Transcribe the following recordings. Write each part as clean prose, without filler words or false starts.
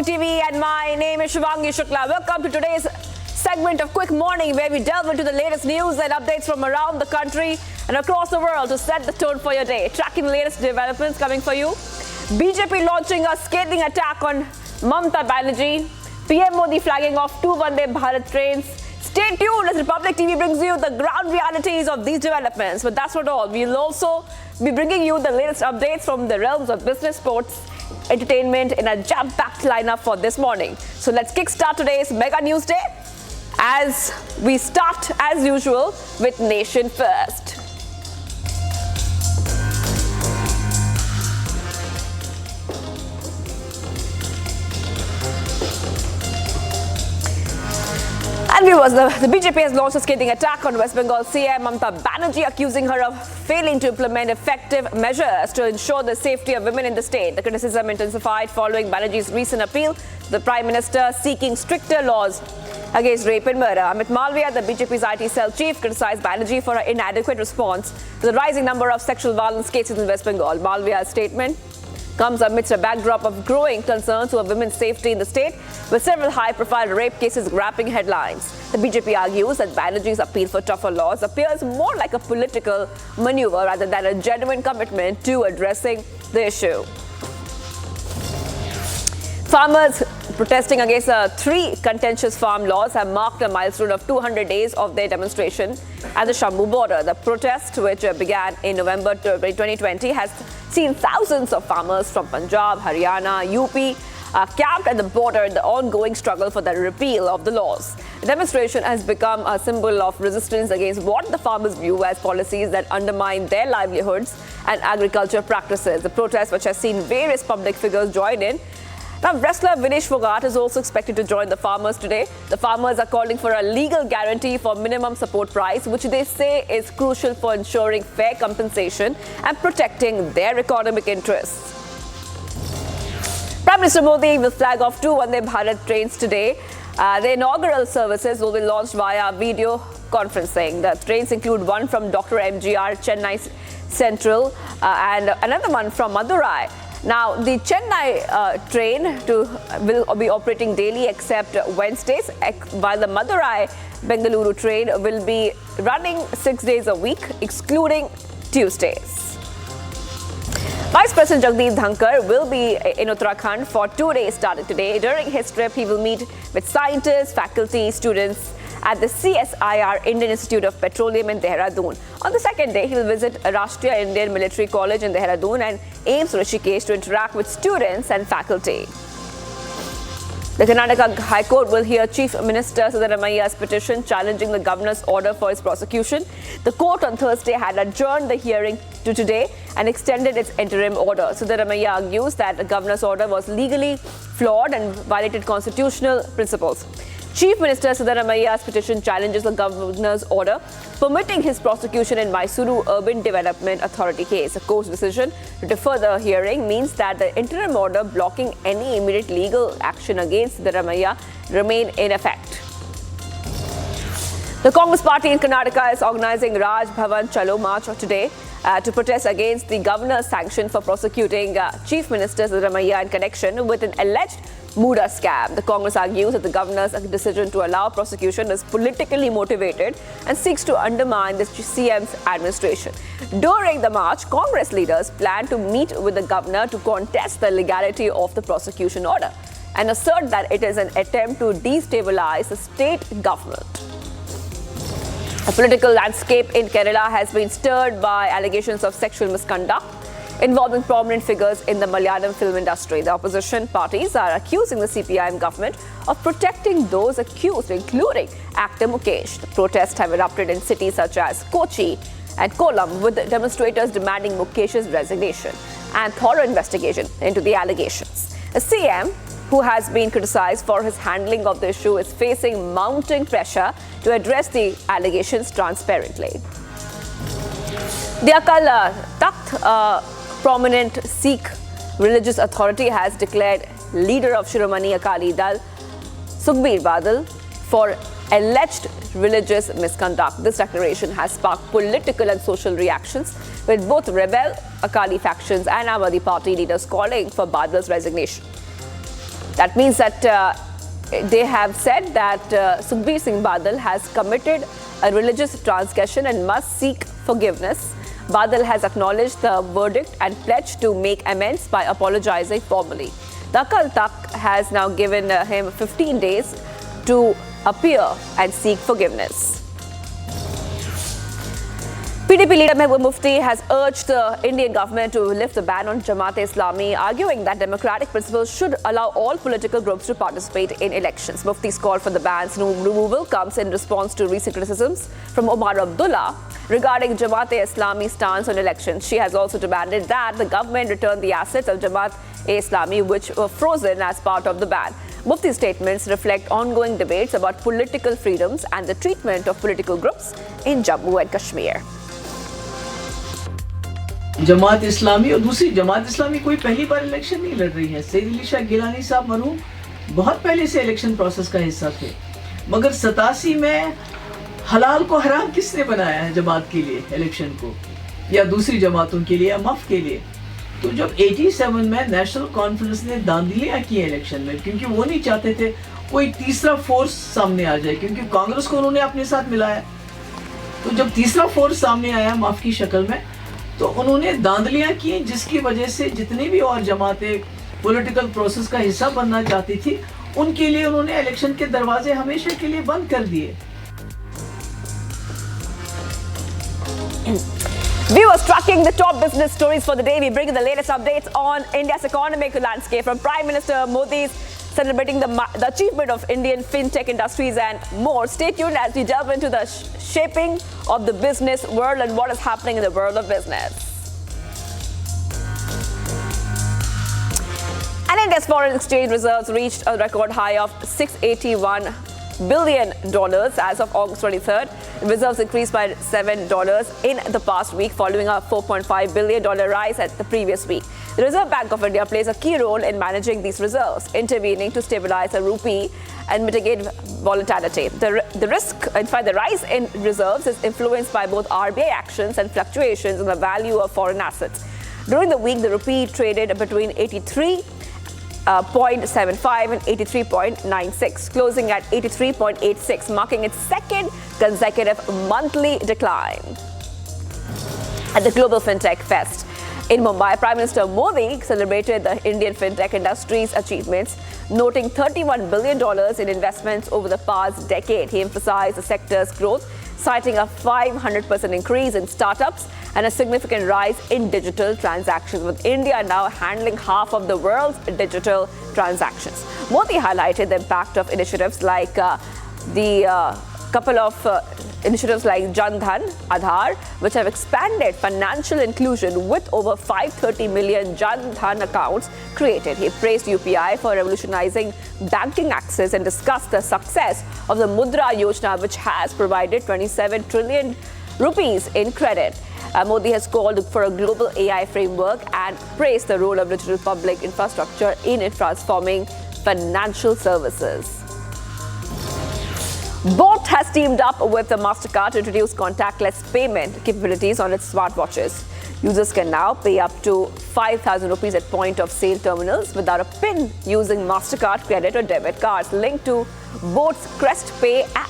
Republic TV, and my name is Shivangi Shukla. Welcome to today's segment of Quick Morning, where we delve into the latest news and updates from around the country and across the world to set the tone for your day. Tracking the latest developments coming for you. BJP launching a scathing attack on Mamata Banerjee. PM Modi flagging off 2 Vande Bharat trains. Stay tuned as Republic TV brings you the ground realities of these developments. But that's not all. We'll also be bringing you the latest updates from the realms of business, sports, entertainment in a jam-packed lineup for this morning. So let's kickstart today's Mega News Day as we start, as usual, with Nation First. And viewers, the BJP has launched a scathing attack on West Bengal CM Mamata Banerjee, accusing her of failing to implement effective measures to ensure the safety of women in the state. The criticism intensified following Banerjee's recent appeal to the Prime Minister seeking stricter laws against rape and murder. Amit Malviya, the BJP's IT cell chief, criticized Banerjee for her inadequate response to the rising number of sexual violence cases in West Bengal. Malviya's statement comes amidst a backdrop of growing concerns over women's safety in the state, with several high-profile rape cases grabbing headlines. The BJP argues that Banerjee's appeal for tougher laws appears more like a political maneuver rather than a genuine commitment to addressing the issue. Farmers protesting against 3 contentious farm laws have marked a milestone of 200 days of their demonstration at the Shambu border. The protest, which began in November 2020, has seen thousands of farmers from Punjab, Haryana, UP camped at the border in the ongoing struggle for the repeal of the laws. The demonstration has become a symbol of resistance against what the farmers view as policies that undermine their livelihoods and agriculture practices. The protest, which has seen various public figures join in. Now, wrestler Vinesh Fogart is also expected to join the farmers today. The farmers are calling for a legal guarantee for minimum support price, which they say is crucial for ensuring fair compensation and protecting their economic interests. Prime Minister Modi will flag off 2 Vande Bharat trains today. The inaugural services will be launched via video conferencing. The trains include one from Dr. MGR, Chennai Central, and another one from Madurai. Now, the Chennai train will be operating daily except Wednesdays, while the Madurai-Bengaluru train will be running 6 days a week, excluding Tuesdays. Vice President Jagdeep Dhankar will be in Uttarakhand for 2 days starting today. During his trip, he will meet with scientists, faculty, students at the CSIR Indian Institute of Petroleum in Dehradun. On the second day, he will visit Rashtriya Indian Military College in Dehradun and AIIMS Rishikesh to interact with students and faculty. The Karnataka High Court will hear Chief Minister Siddaramaia's petition challenging the governor's order for his prosecution. The court on Thursday had adjourned the hearing to today and extended its interim order. Siddaramaia argues that the governor's order was legally flawed and violated constitutional principles. Chief Minister Siddaramaia's petition challenges the governor's order permitting his prosecution in Mysuru Urban Development Authority case. A court's decision to defer the hearing means that the interim order blocking any immediate legal action against Siddaramaia remain in effect. The Congress party in Karnataka is organizing Raj Bhavan Chalo March today to protest against the governor's sanction for prosecuting Chief Minister Siddaramaiya in connection with an alleged Muda scam. The Congress argues that the governor's decision to allow prosecution is politically motivated and seeks to undermine the CM's administration. During the march, Congress leaders plan to meet with the governor to contest the legality of the prosecution order and assert that it is an attempt to destabilize the state government. The political landscape in Kerala has been stirred by allegations of sexual misconduct involving prominent figures in the Malayalam film industry. The opposition parties are accusing the CPIM government of protecting those accused, including actor Mukesh. The protests have erupted in cities such as Kochi and Kollam, with demonstrators demanding Mukesh's resignation and thorough investigation into the allegations. The CM, who has been criticized for his handling of the issue, is facing mounting pressure to address the allegations transparently. The Akal Takht prominent Sikh religious authority has declared leader of Shiromani Akali Dal, Sukhbir Badal, for alleged religious misconduct. This declaration has sparked political and social reactions, with both rebel Akali factions and Awadhi party leaders calling for Badal's resignation. That means that they have said that Sukhbir Singh Badal has committed a religious transgression and must seek forgiveness. Badal has acknowledged the verdict and pledged to make amends by apologizing formally. The Akal Takht has now given him 15 days to appear and seek forgiveness. PDP leader Mehbooba Mufti has urged the Indian government to lift the ban on Jamaat-e-Islami, arguing that democratic principles should allow all political groups to participate in elections. Mufti's call for the ban's removal comes in response to recent criticisms from Omar Abdullah regarding Jamaat-e-Islami's stance on elections. She has also demanded that the government return the assets of Jamaat-e-Islami which were frozen as part of the ban. Mufti's statements reflect ongoing debates about political freedoms and the treatment of political groups in Jammu and Kashmir. Jamaat Islami और दूसरी जमात इस्लामी कोई पहली बार election नहीं लड़ रही है। सैयद अली शाह गिलानी साहब मरहूम बहुत पहले से इलेक्शन प्रोसेस का हिस्सा थे, मगर 87 में हलाल को हराम किसने बनाया है जमात के लिए इलेक्शन को, या दूसरी जमातों के लिए या मफ के लिए? तो जब 87 में नेशनल कॉन्फ्रेंस ने धांधलियां की इलेक्शन में, क्योंकि वो नहीं चाहते थे कोई तीसरा फोर्स सामने आ जाए, क्योंकि कांग्रेस को उन्होंने अपने साथ मिलाया। तो जब तीसरा फोर्स सामने आया माफ की शक्ल में, तो उन्होंने धांधलियां की, जिसकी वजह से जितनी भी और जमातें पॉलिटिकल प्रोसेस का हिस्सा बनना चाहती थी, उनके लिए उन्होंने इलेक्शन के दरवाजे हमेशा के लिए बंद कर दिए। Viewers, tracking the top business stories for the day, we bring you the latest updates on India's economic landscape, from Prime Minister Modi's celebrating the achievement of Indian fintech industries and more. Stay tuned as we delve into the shaping of the business world and what is happening in the world of business. And India's foreign exchange reserves reached a record high of $681 billion as of August 23rd. Reserves increased by $7 in the past week, following a $4.5 billion rise at the previous week. The Reserve Bank of India plays a key role in managing these reserves, intervening to stabilize the rupee and mitigate volatility. The risk, in fact, the rise in reserves is influenced by both RBI actions and fluctuations in the value of foreign assets. During the week, the rupee traded between 83.75 and 83.96, closing at 83.86, marking its second consecutive monthly decline. At the Global FinTech Fest in Mumbai, Prime Minister Modi celebrated the Indian fintech industry's achievements, noting $31 billion in investments over the past decade. He emphasized the sector's growth, citing a 500% increase in startups and a significant rise in digital transactions, with India now handling half of the world's digital transactions. Modi highlighted the impact of initiatives like initiatives like Jan Dhan, Aadhaar, which have expanded financial inclusion with over 530 million Jan Dhan accounts created. He praised UPI for revolutionizing banking access and discussed the success of the Mudra Yojana, which has provided 27 trillion rupees in credit. Modi has called for a global AI framework and praised the role of digital public infrastructure in transforming financial services. Boat has teamed up with MasterCard to introduce contactless payment capabilities on its smartwatches. Users can now pay up to 5,000 rupees at point-of-sale terminals without a PIN using MasterCard credit or debit cards linked to Boat's Crest Pay app.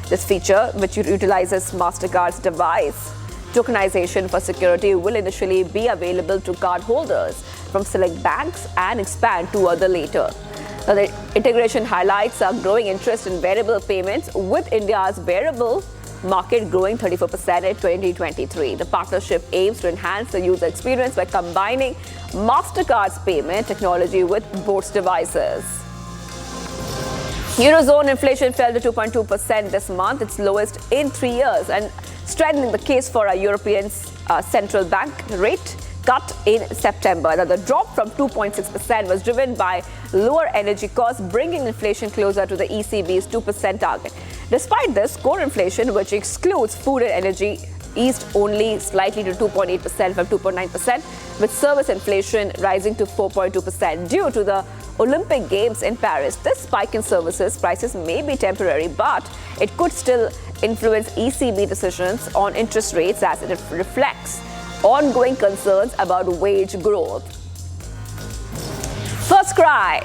This feature, which utilizes MasterCard's device tokenization for security, will initially be available to cardholders from select banks and expand to other later. The integration highlights a growing interest in wearable payments, with India's wearable market growing 34% in 2023. The partnership aims to enhance the user experience by combining MasterCard's payment technology with Boat's devices. Eurozone inflation fell to 2.2% this month, its lowest in 3 years, and strengthening the case for a European central bank rate cut in September. Now, the drop from 2.6% was driven by lower energy costs, bringing inflation closer to the ECB's 2% target. Despite this, core inflation, which excludes food and energy, eased only slightly to 2.8% from 2.9%, with service inflation rising to 4.2% due to the Olympic Games in Paris. This spike in services prices may be temporary, but it could still influence ECB decisions on interest rates as it reflects ongoing concerns about wage growth. First cry.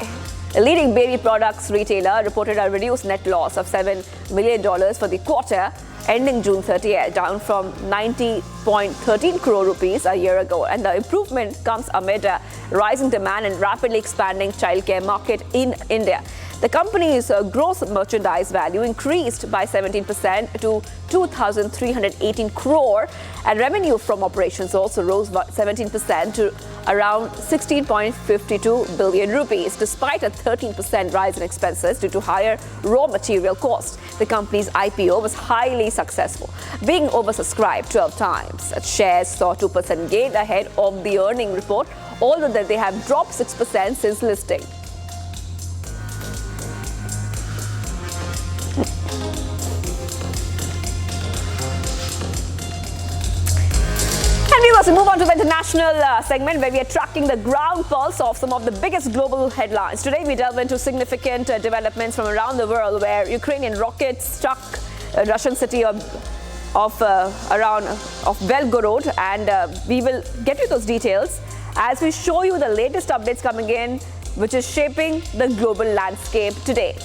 The leading baby products retailer reported a reduced net loss of $7 million for the quarter ending June 30th, down from 90.13 crore rupees a year ago. And the improvement comes amid a rising demand and rapidly expanding childcare market in India. The company's gross merchandise value increased by 17% to 2,318 crore, and revenue from operations also rose by 17% to around 16.52 billion rupees, despite a 13% rise in expenses due to higher raw material costs. The company's IPO was highly successful, being oversubscribed 12 times. Its shares saw 2% gain ahead of the earning report, although they have dropped 6% since listing. We move on to the international segment, where we are tracking the ground pulse of some of the biggest global headlines. Today, we delve into significant developments from around the world, where Ukrainian rockets struck a Russian city of Belgorod, and we will get you those details as we show you the latest updates coming in, which is shaping the global landscape today.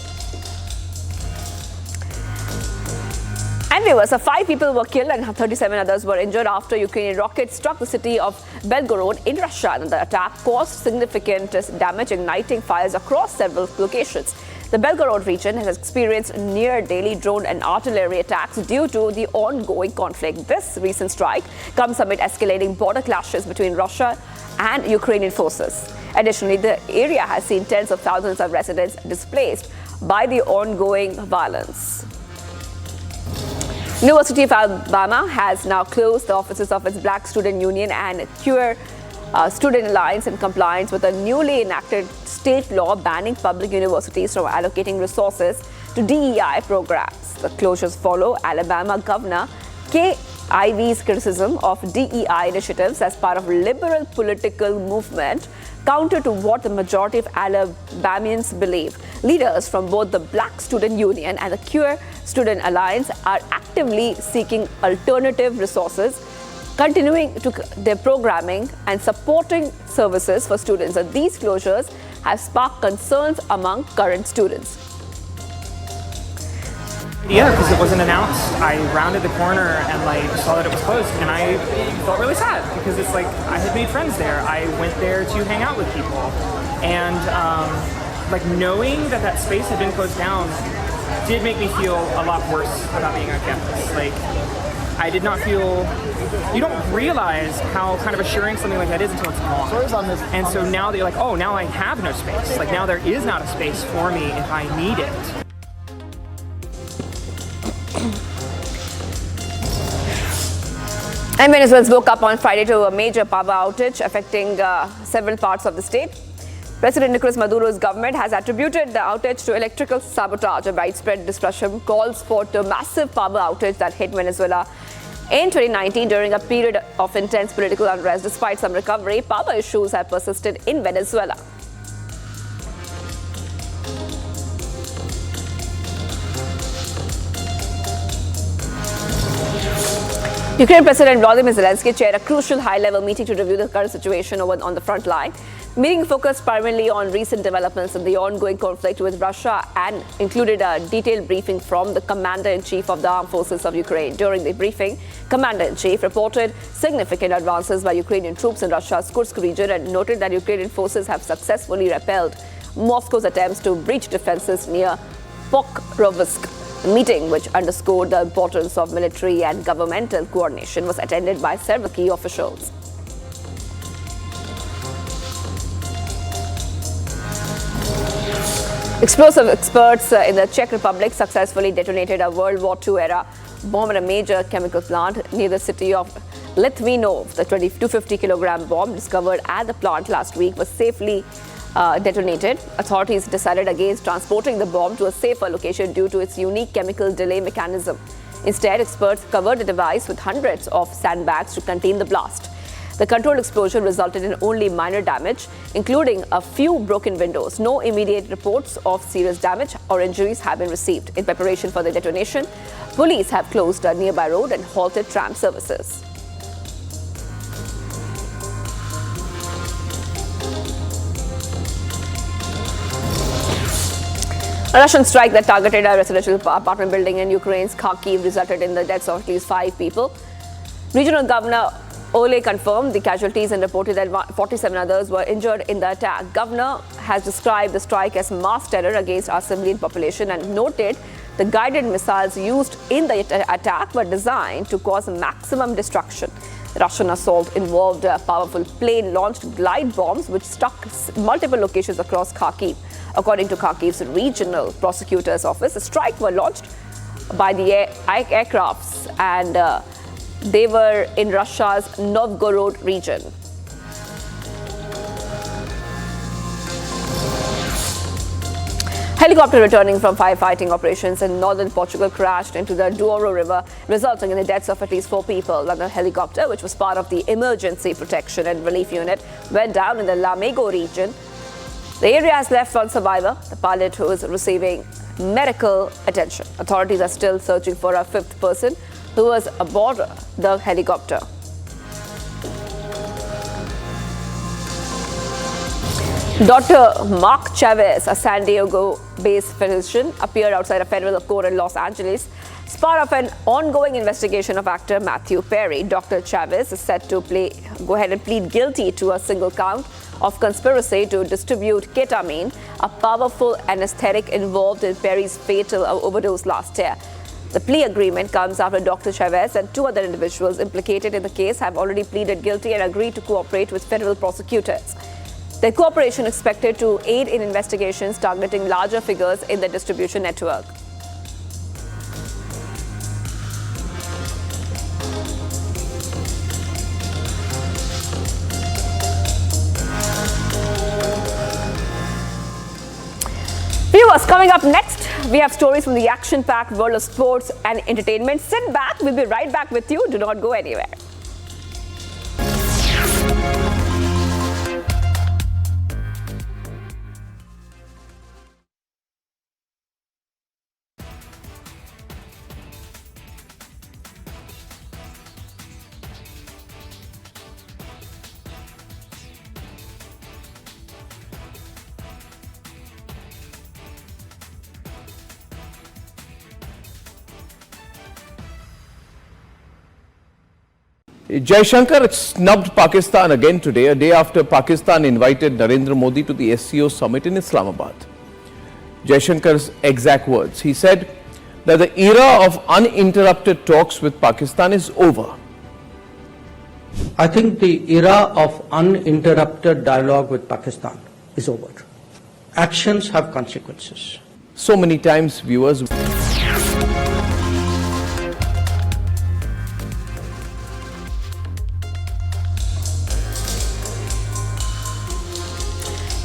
And viewers, 5 people were killed and 37 others were injured after Ukrainian rockets struck the city of Belgorod in Russia. And the attack caused significant damage, igniting fires across several locations. The Belgorod region has experienced near daily drone and artillery attacks due to the ongoing conflict. This recent strike comes amid escalating border clashes between Russia and Ukrainian forces. Additionally, the area has seen tens of thousands of residents displaced by the ongoing violence. University of Alabama has now closed the offices of its Black Student Union and Queer Student Alliance in compliance with a newly enacted state law banning public universities from allocating resources to DEI programs. The closures follow Alabama Governor Kay Ivey's criticism of DEI initiatives as part of liberal political movement, counter to what the majority of Alabamians believe. Leaders from both the Black Student Union and the Queer Student Alliance are actively seeking alternative resources, continuing to their programming and supporting services for students. And these closures have sparked concerns among current students. Yeah, because it wasn't announced. I rounded the corner and saw that it was closed, and I felt really sad because it's I had made friends there. I went there to hang out with people, and knowing that space had been closed down did make me feel a lot worse about being on campus. I did not feel. You don't realize how kind of assuring something like that is until it's gone. And so now that you're oh, now I have no space. Now there is not a space for me if I need it. And Venezuela woke up on Friday to a major power outage affecting several parts of the state. President Nicolas Maduro's government has attributed the outage to electrical sabotage. A widespread disruption calls for the massive power outage that hit Venezuela in 2019 during a period of intense political unrest. Despite some recovery, power issues have persisted in Venezuela. Ukraine President Volodymyr Zelensky chaired a crucial high-level meeting to review the current situation on the front line. The meeting focused primarily on recent developments in the ongoing conflict with Russia and included a detailed briefing from the Commander-in-Chief of the Armed Forces of Ukraine. During the briefing, Commander-in-Chief reported significant advances by Ukrainian troops in Russia's Kursk region and noted that Ukrainian forces have successfully repelled Moscow's attempts to breach defenses near Pokrovsk. The meeting, which underscored the importance of military and governmental coordination, was attended by several key officials. Explosive experts in the Czech Republic successfully detonated a World War II-era bomb at a major chemical plant near the city of Litvinov. The 250-kilogram bomb discovered at the plant last week was safely detonated. Authorities decided against transporting the bomb to a safer location due to its unique chemical delay mechanism. Instead, experts covered the device with hundreds of sandbags to contain the blast. The controlled explosion resulted in only minor damage, including a few broken windows. No immediate reports of serious damage or injuries have been received. In preparation for the detonation, police have closed a nearby road and halted tram services. A Russian strike that targeted a residential apartment building in Ukraine's Kharkiv resulted in the deaths of at least 5 people. Regional Governor Ole confirmed the casualties and reported that 47 others were injured in the attack. Governor has described the strike as mass terror against our civilian population and noted the guided missiles used in the attack were designed to cause maximum destruction. The Russian assault involved powerful plane-launched glide bombs which struck multiple locations across Kharkiv. According to Kharkiv's regional prosecutor's office, the strike were launched by the aircrafts and they were in Russia's Novgorod region. Helicopter returning from firefighting operations in northern Portugal crashed into the Douro River, resulting in the deaths of at least 4 people. Another helicopter, which was part of the Emergency Protection and Relief Unit, went down in the Lamego region. The area has left one survivor, the pilot, who is receiving medical attention. Authorities are still searching for a 5th person who was aboard the helicopter. Dr. Mark Chavez, a San Diego-based physician, appeared outside a federal court in Los Angeles as part of an ongoing investigation of actor Matthew Perry. Dr. Chavez is set to go ahead and plead guilty to a single count of conspiracy to distribute ketamine, a powerful anesthetic involved in Perry's fatal overdose last year. The plea agreement comes after Dr. Chavez and 2 other individuals implicated in the case have already pleaded guilty and agreed to cooperate with federal prosecutors. Their cooperation is expected to aid in investigations targeting larger figures in the distribution network. Viewers, coming up next, we have stories from the action-packed world of sports and entertainment. Sit back, we'll be right back with you. Do not go anywhere. Jaishankar snubbed Pakistan again today, a day after Pakistan invited Narendra Modi to the SCO summit in Islamabad. Jaishankar's exact words, he said that the era of uninterrupted talks with Pakistan is over. I think the era of uninterrupted dialogue with Pakistan is over. Actions have consequences. So many times, viewers,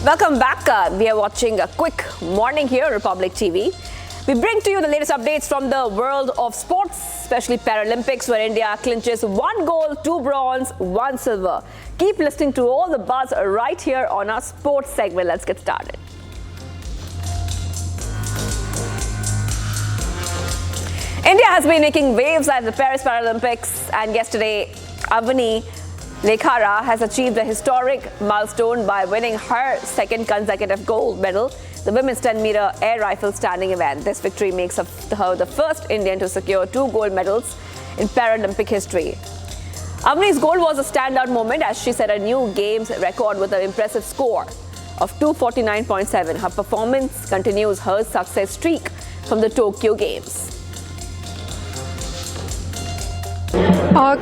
welcome back. We are watching a quick morning here on Republic TV. We bring to you the latest updates from the world of sports, especially Paralympics, where India clinches 1 gold, 2 bronze, 1 silver. Keep listening to all the buzz right here on our sports segment. Let's get started. India has been making waves at the Paris Paralympics, and yesterday, Avani Lekhara has achieved a historic milestone by winning her 2nd consecutive gold medal, the women's 10-meter air rifle standing event. This victory makes her the first Indian to secure 2 gold medals in Paralympic history. Avani's goal was a standout moment as she set a new games record with an impressive score of 249.7. Her performance continues her success streak from the Tokyo Games.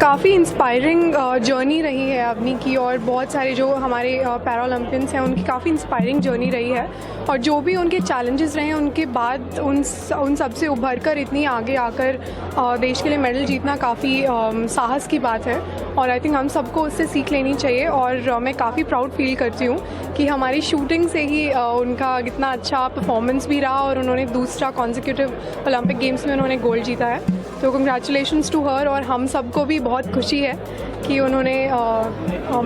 काफ़ी inspiring journey रही है अवनी की, और बहुत सारे जो हमारे para Olympians हैं उनकी काफ़ी इंस्पायरिंग जर्नी रही है, और जो भी उनके चैलेंजेस रहे हैं उनके बाद उन सब से उभर कर इतनी आगे आकर देश के लिए मेडल जीतना काफ़ी साहस की बात है, और आई थिंक हम सबको उससे सीख लेनी चाहिए। और मैं काफ़ी प्राउड फील करती हूँ कि हमारी शूटिंग से ही उनका इतना अच्छा परफॉर्मेंस भी रहा और उन्होंने दूसरा कॉन्सिक्यूटिव ओलंपिक गेम्स में उन्होंने गोल्ड जीता है। तो कंग्रेचुलेशंस टू हर, और हम सबको भी बहुत खुशी है कि उन्होंने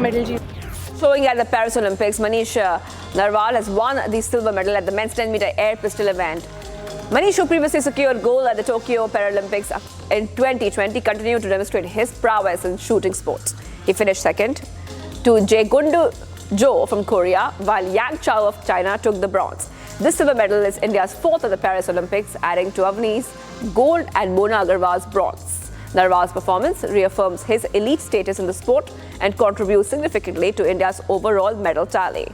मेडल जीता। Showing at the Paris Olympics, Manish Narwal has won the silver medal at the men's 10-meter air pistol event. Manish, who previously secured gold at the Tokyo Paralympics in 2020, continued to demonstrate his prowess in shooting sports. He finished second to Jae Gundu Jo from Korea, while Yang Chao of China took the bronze. This silver medal is India's fourth at the Paris Olympics, adding to Avni's gold and Mona Agarwal's bronze. Agarwal's performance reaffirms his elite status in the sport and contributes significantly to India's overall medal tally.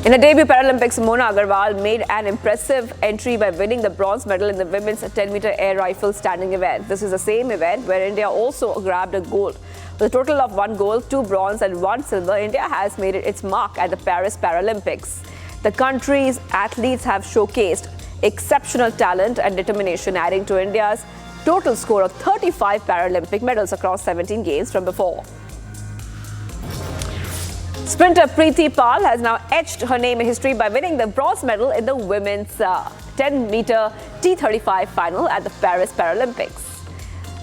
In her debut Paralympics, Mona Agarwal made an impressive entry by winning the bronze medal in the women's 10-meter air rifle standing event. This is the same event where India also grabbed a gold. With a total of 1 gold, 2 bronze and 1 silver, India has made it its mark at the Paris Paralympics. The country's athletes have showcased exceptional talent and determination, adding to India's total score of 35 Paralympic medals across 17 games from before. Sprinter Preeti Pal has now etched her name in history by winning the bronze medal in the women's 10-meter T35 final at the Paris Paralympics.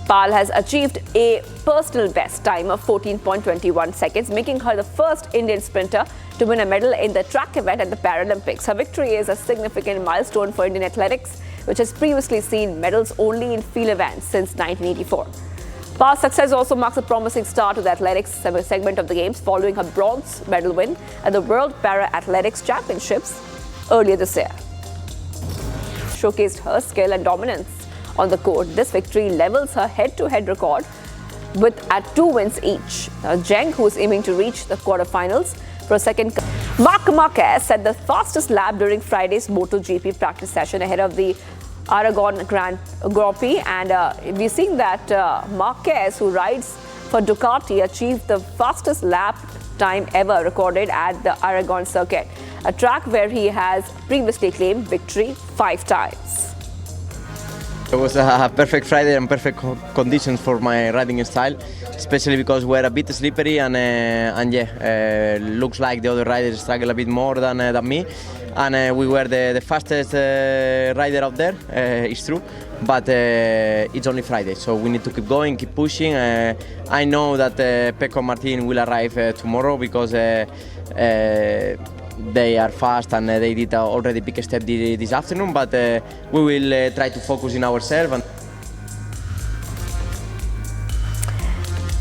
Pal has achieved a personal best time of 14.21 seconds, making her the first Indian sprinter to win a medal in the track event at the Paralympics. Her victory is a significant milestone for Indian athletics, which has previously seen medals only in field events since 1984. Pal's success also marks a promising start to the athletics segment of the Games, following her bronze medal win at the World Para-Athletics Championships earlier this year. Showcased her skill and dominance on the court. This victory levels her head-to-head record at 2 wins each. Now, Zheng, who is aiming to reach the quarterfinals for a second. Marc Marquez set the fastest lap during Friday's MotoGP practice session ahead of the Aragon Grand Prix, and we've seen that Marquez, who rides for Ducati, achieved the fastest lap time ever recorded at the Aragon circuit, a track where he has previously claimed victory 5 times. It was a perfect Friday and perfect conditions for my riding style, especially because we're a bit slippery and looks like the other riders struggle a bit more than me. And we were the fastest rider out there, it's true, but it's only Friday, so we need to keep going, keep pushing. I know that Pecco and Martin will arrive tomorrow because they are fast and they did already big step this afternoon, but we will try to focus in ourselves.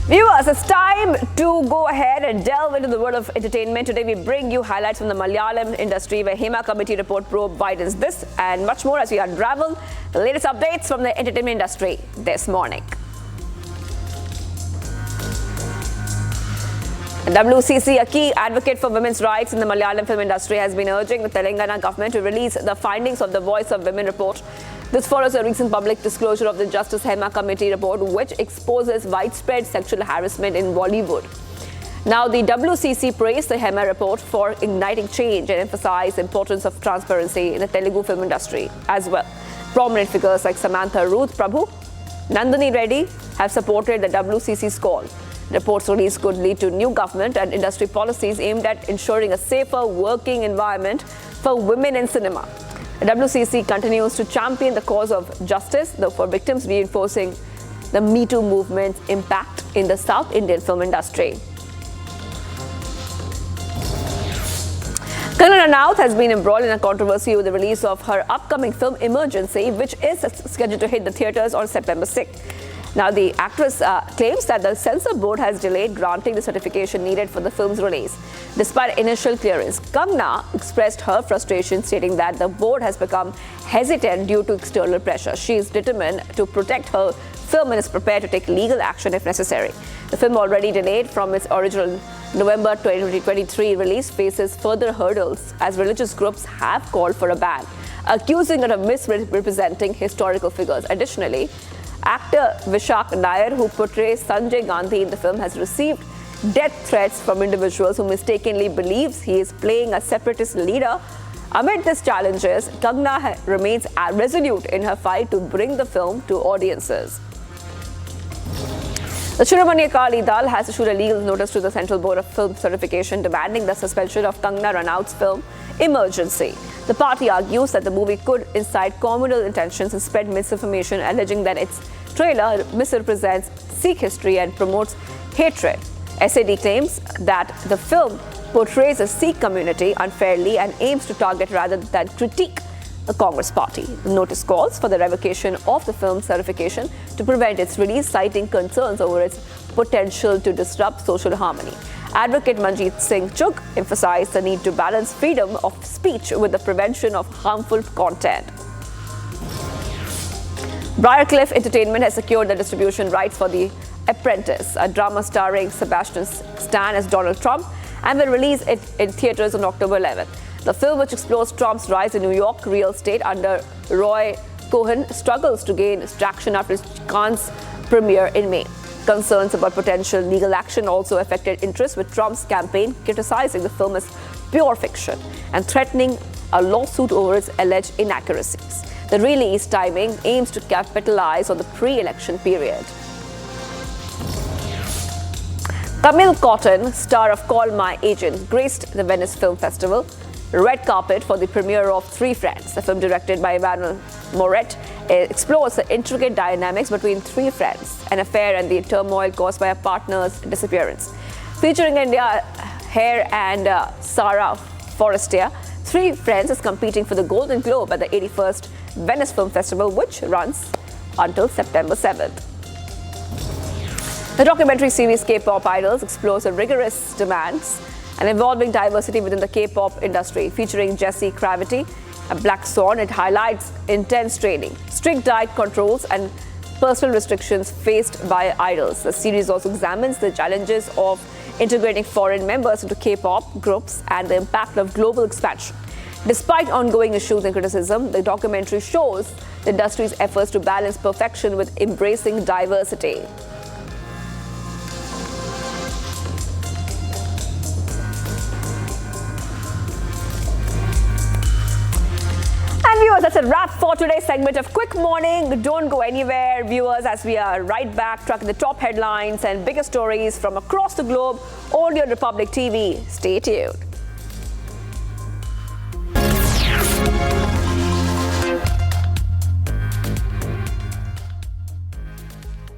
Viewers, it's time to go ahead and delve into the world of entertainment. Today we bring you highlights from the Malayalam industry, where Hema Committee report provides this and much more as we unravel the latest updates from the entertainment industry this morning. WCC, a key advocate for women's rights in the Malayalam film industry, has been urging the Telangana government to release the findings of the Voice of Women report. This follows a recent public disclosure of the Justice Hema Committee report, which exposes widespread sexual harassment in Bollywood. Now, the WCC praised the Hema report for igniting change and emphasized the importance of transparency in the Telugu film industry as well. Prominent figures like Samantha Ruth Prabhu, Nandini Reddy have supported the WCC's call. Reports release could lead to new government and industry policies aimed at ensuring a safer working environment for women in cinema. The WCC continues to champion the cause of justice for victims, reinforcing the Me Too movement's impact in the South Indian film industry. Kangana Ranaut has been embroiled in a controversy with the release of her upcoming film Emergency, which is scheduled to hit the theatres on September 6th. Now, the actress claims that the censor board has delayed granting the certification needed for the film's release. Despite initial clearance, Kangana expressed her frustration, stating that the board has become hesitant due to external pressure. She is determined to protect her film and is prepared to take legal action if necessary. The film, already delayed from its original November 2023 release, faces further hurdles as religious groups have called for a ban, accusing it of misrepresenting historical figures. Additionally, actor Vishak Nair, who portrays Sanjay Gandhi in the film, has received death threats from individuals who mistakenly believes he is playing a separatist leader. Amid these challenges, Kangana remains resolute in her fight to bring the film to audiences. The Shiromani Akali Dal has issued a legal notice to the Central Board of Film Certification demanding the suspension of Kangana Ranaut's film Emergency. The party argues that the movie could incite communal intentions and spread misinformation, alleging that its trailer misrepresents Sikh history and promotes hatred. SAD claims that the film portrays the Sikh community unfairly and aims to target rather than critique the Congress party. The notice calls for the revocation of the film's certification to prevent its release, citing concerns over its potential to disrupt social harmony. Advocate Manjeet Singh Chugh emphasized the need to balance freedom of speech with the prevention of harmful content. Briarcliff Entertainment has secured the distribution rights for The Apprentice, a drama starring Sebastian Stan as Donald Trump, and will release it in theaters on October 11th. The film, which explores Trump's rise in New York real estate under Roy Cohen, struggles to gain traction after Cannes premiere in May. Concerns about potential legal action also affected interest, with Trump's campaign criticizing the film as pure fiction and threatening a lawsuit over its alleged inaccuracies. The release timing aims to capitalize on the pre-election period. Camille Cotton, star of Call My Agent, graced the Venice Film Festival red carpet for the premiere of Three Friends. The film, directed by Emmanuel Moret, explores the intricate dynamics between three friends, an affair, and the turmoil caused by a partner's disappearance. Featuring India Hare and Sarah Forestier, Three Friends is competing for the Golden Globe at the 81st Venice Film Festival, which runs until September 7th. The documentary series K-pop Idols explores the rigorous demands and evolving diversity within the K-pop industry. Featuring Jessie Gravity, a Black Swan, it highlights intense training, strict diet controls, and personal restrictions faced by idols. The series also examines the challenges of integrating foreign members into K-pop groups and the impact of global expansion. Despite ongoing issues and criticism, the documentary shows the industry's efforts to balance perfection with embracing diversity. And viewers, that's a wrap for today's segment of Quick Morning. Don't go anywhere, viewers, as we are right back tracking the top headlines and biggest stories from across the globe only on Republic TV. Stay tuned.